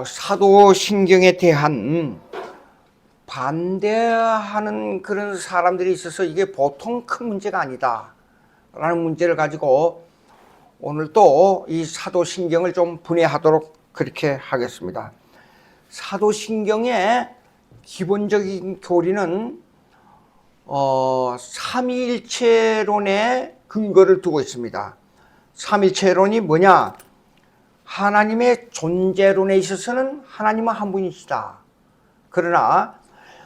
사도신경에 대한 반대하는 그런 사람들이 있어서 이게 보통 큰 문제가 아니다 라는 문제를 가지고 오늘 또 이 사도신경을 좀 분해하도록 그렇게 하겠습니다. 사도신경의 기본적인 교리는 삼위일체론에 근거를 두고 있습니다. 삼위일체론이 뭐냐? 하나님의 존재론에 있어서는 하나님은 한 분이시다. 그러나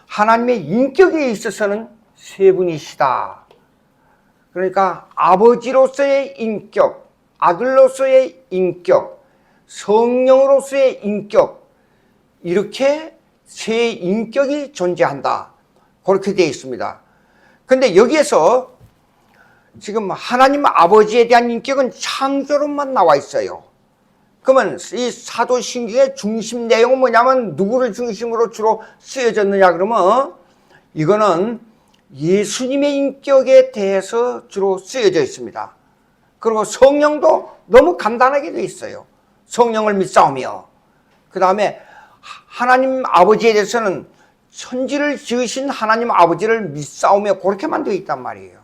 하나님의 인격에 있어서는 세 분이시다. 그러니까 아버지로서의 인격, 아들로서의 인격, 성령으로서의 인격, 이렇게 세 인격이 존재한다. 그렇게 되어 있습니다. 그런데 여기에서 지금 하나님 아버지에 대한 인격은 창조론만 나와 있어요. 그러면 이 사도신경의 중심 내용은 뭐냐면 누구를 중심으로 주로 쓰여졌느냐 그러면 이거는 예수님의 인격에 대해서 주로 쓰여져 있습니다. 그리고 성령도 너무 간단하게 되어 있어요. 성령을 믿사오며, 그 다음에 하나님 아버지에 대해서는 천지를 지으신 하나님 아버지를 믿사오며 그렇게만 되어 있단 말이에요.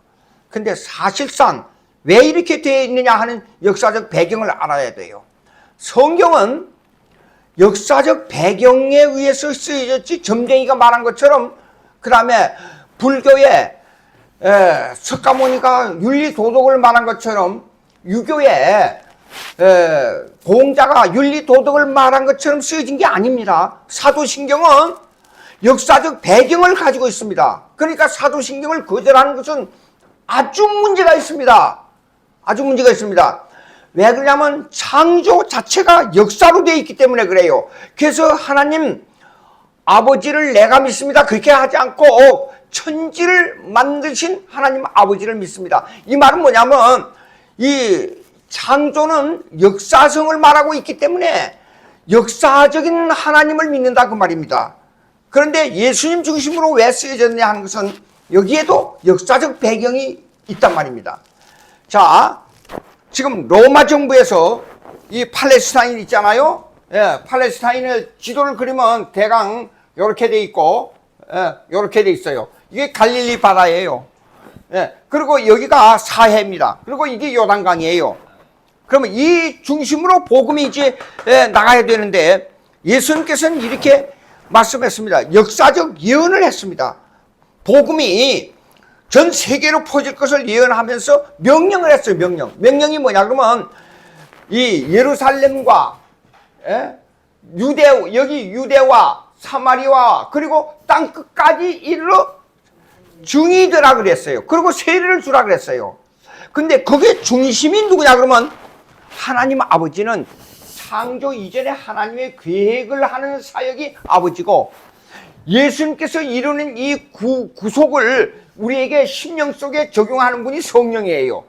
근데 사실상 왜 이렇게 되어 있느냐 하는 역사적 배경을 알아야 돼요. 성경은 역사적 배경에 의해서 쓰여졌지, 점쟁이가 말한 것처럼, 그 다음에 불교에 석가모니가 윤리도덕을 말한 것처럼, 유교에 공자가 윤리도덕을 말한 것처럼 쓰여진 게 아닙니다. 사도신경은 역사적 배경을 가지고 있습니다. 그러니까 사도신경을 거절하는 것은 아주 문제가 있습니다. 아주 문제가 있습니다. 왜 그러냐면 창조 자체가 역사로 되어 있기 때문에 그래요. 그래서 하나님 아버지를 내가 믿습니다, 그렇게 하지 않고 천지를 만드신 하나님 아버지를 믿습니다. 이 말은 뭐냐면 이 창조는 역사성을 말하고 있기 때문에 역사적인 하나님을 믿는다 그 말입니다. 그런데 예수님 중심으로 왜 쓰여졌느냐 하는 것은 여기에도 역사적 배경이 있단 말입니다. 자, 지금 로마 정부에서 이 팔레스타인 있잖아요. 팔레스타인의 지도를 그리면 대강 이렇게 돼 있고, 이렇게 돼 있어요. 이게 갈릴리 바다예요. 그리고 여기가 사해입니다. 그리고 이게 요단강이에요. 그러면 이 중심으로 복음이 이제 나가야 되는데 예수님께서는 이렇게 말씀했습니다. 역사적 예언을 했습니다. 복음이 전 세계로 퍼질 것을 예언하면서 명령을 했어요. 명령이 뭐냐 그러면 이 예루살렘과 여기 유대와 사마리아 그리고 땅끝까지 이르러 증인이 되라 그랬어요. 그리고 세례를 주라 그랬어요. 근데 그게 중심이 누구냐 그러면 하나님 아버지는 창조 이전에 하나님의 계획을 하는 사역이 아버지고, 예수님께서 이루는 이 구속을 우리에게 심령 속에 적용하는 분이 성령이에요.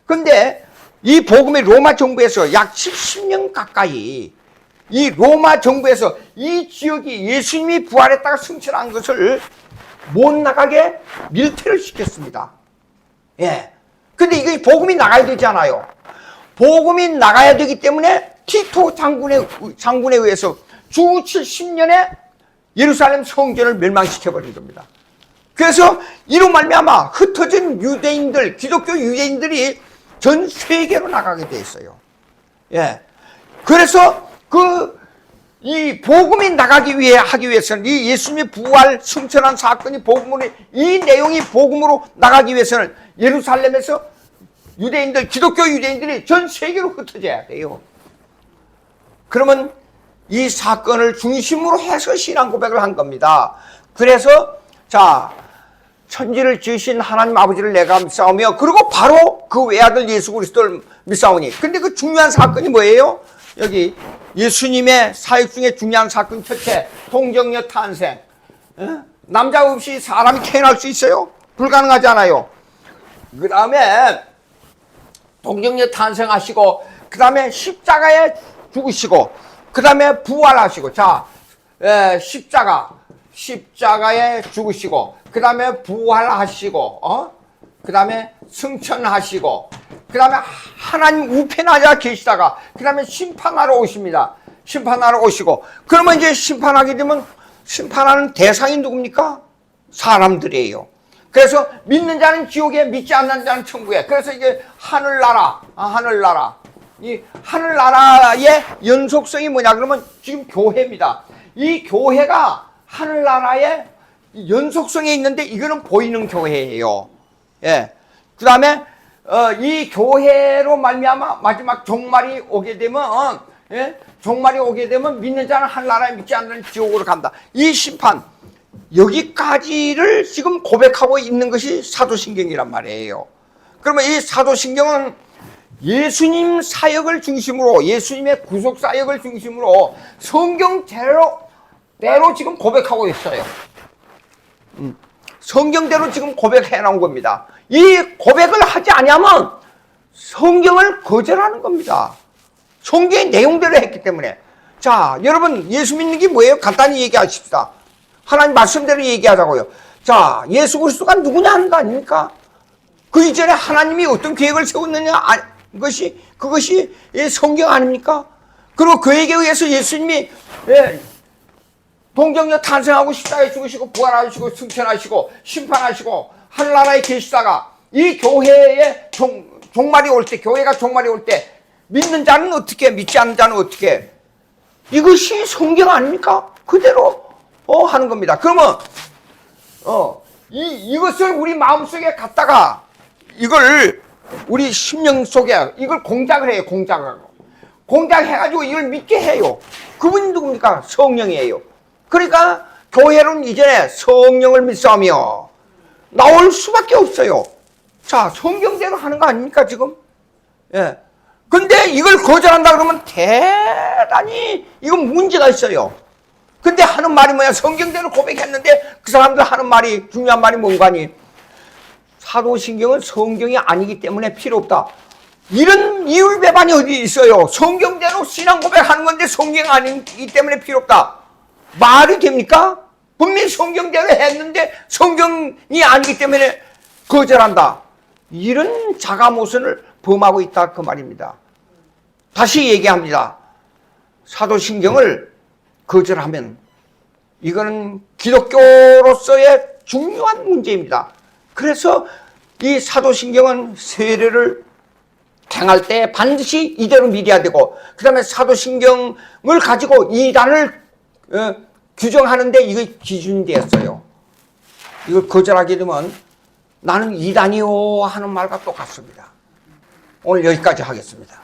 근데 이 복음이 로마 정부에서 약 70년 가까이 이 로마 정부에서 이 지역이 예수님이 부활했다가 승천한 것을 못 나가게 밀퇴를 시켰습니다. 근데 이게 복음이 나가야 되잖아요. 복음이 나가야 되기 때문에 티토 장군에 의해서 주 70년에 예루살렘 성전을 멸망시켜버린 겁니다. 그래서 이로 말미암아 흩어진 유대인들, 기독교 유대인들이 전 세계로 나가게 돼 있어요. 그래서 이 복음이 나가기 위해 하기 위해서는 이 예수님의 부활 승천한 사건이 복음으로, 이 내용이 복음으로 나가기 위해서는 예루살렘에서 유대인들, 기독교 유대인들이 전 세계로 흩어져야 돼요. 그러면 이 사건을 중심으로 해서 신앙 고백을 한 겁니다. 그래서 자, 천지를 지으신 하나님 아버지를 내가 믿사오며, 그리고 바로 그 외아들 예수 그리스도를 믿사오니. 근데 그 중요한 사건이 뭐예요? 여기 예수님의 사역 중에 중요한 사건 첫째, 동정녀 탄생. 남자 없이 사람이 태어날 수 있어요? 불가능하잖아요. 그 다음에 동정녀 탄생하시고, 그 다음에 십자가에 죽으시고, 그 다음에 부활하시고. 자, 십자가에 죽으시고, 그 다음에 부활하시고, 그 다음에 승천하시고, 그 다음에 하나님 우편에 계시다가, 그 다음에 심판하러 오십니다. 심판하러 오시고, 그러면 이제 심판하게 되면 심판하는 대상이 누굽니까? 사람들이에요. 그래서 믿는 자는 지옥에, 믿지 않는 자는 천국에. 그래서 이게 하늘나라, 하늘나라. 이 하늘나라의 연속성이 뭐냐 그러면 지금 교회입니다. 이 교회가 하늘나라의 연속성에 있는데 이거는 보이는 교회예요. 예. 그 다음에 이 교회로 말미암아 마지막 종말이 오게 되면 예? 종말이 오게 되면 믿는 자는 하늘나라에, 믿지 않는 자는 지옥으로 간다. 이 심판 여기까지를 지금 고백하고 있는 것이 사도신경이란 말이에요. 그러면 이 사도신경은 예수님 사역을 중심으로, 예수님의 구속 사역을 중심으로 성경대로 지금 고백하고 있어요. 성경대로 지금 고백해 나온 겁니다. 이 고백을 하지 않으면 성경을 거절하는 겁니다. 성경의 내용대로 했기 때문에. 자, 여러분, 예수 믿는 게 뭐예요? 간단히 얘기하십시다. 하나님 말씀대로 얘기하자고요. 자, 예수 그리스도가 누구냐 하는 거 아닙니까? 그 이전에 하나님이 어떤 계획을 세웠느냐, 그것이 성경 아닙니까? 그리고 그에게 의해서 예수님이 동정녀 탄생하고 십자가에 죽으시고 부활하시고 승천하시고 심판하시고 하늘나라에 계시다가 이 교회의 종말이 올 때, 교회가 종말이 올 때 믿는 자는 어떻게, 믿지 않는 자는 어떻게, 이것이 성경 아닙니까? 그대로 하는 겁니다. 그러면 이것을 우리 마음속에 갖다가 이걸 우리 심령 속에 이걸 공작을 해요. 공작해가지고 이걸 믿게 해요. 그분이 누굽니까? 성령이에요. 그러니까 교회는 이제 성령을 믿사오며 나올 수밖에 없어요. 자, 성경대로 하는 거 아닙니까 지금? 예. 근데 이걸 거절한다 그러면 대단히 이건 문제가 있어요. 근데 하는 말이 뭐야? 성경대로 고백했는데 그 사람들 하는 말이, 중요한 말이 뭔가니? 사도신경은 성경이 아니기 때문에 필요 없다. 이런 이율배반이 어디 있어요? 성경대로 신앙 고백하는 건데 성경이 아니기 때문에 필요 없다. 말이 됩니까? 분명히 성경대로 했는데 성경이 아니기 때문에 거절한다. 이런 자가모순을 범하고 있다 그 말입니다. 다시 얘기합니다. 사도신경을 거절하면 이거는 기독교로서의 중요한 문제입니다. 그래서 이 사도신경은 세례를 행할 때 반드시 이대로 믿어야 되고, 그 다음에 사도신경을 가지고 이단을 규정하는데 이게 기준이 되었어요. 이걸 거절하게 되면 나는 이단이요 하는 말과 똑같습니다. 오늘 여기까지 하겠습니다.